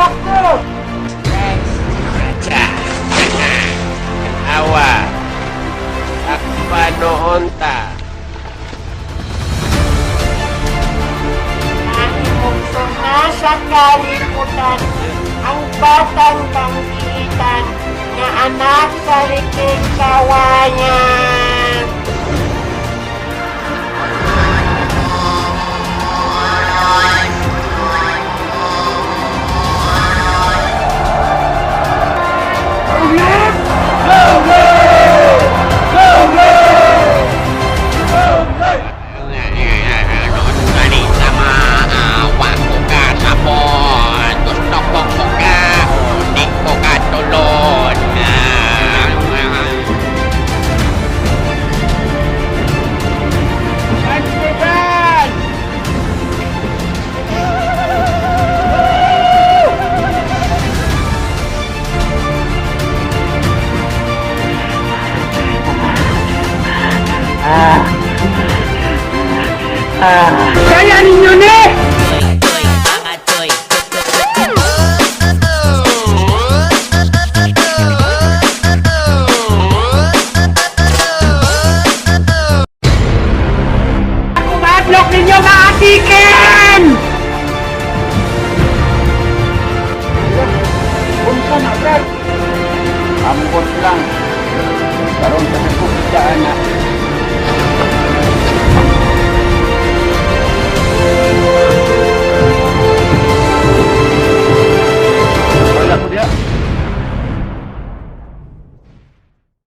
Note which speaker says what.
Speaker 1: anak ko!
Speaker 2: Tsa! Awa! Takpa noon ta!
Speaker 1: Nahimugso na sa kalimutan ang batang panggitan na anak sa liking kawayan.
Speaker 2: Gani sama waktu ka sabon gusto ko ka hindi ko ka tulon Pansigan!
Speaker 1: Ah.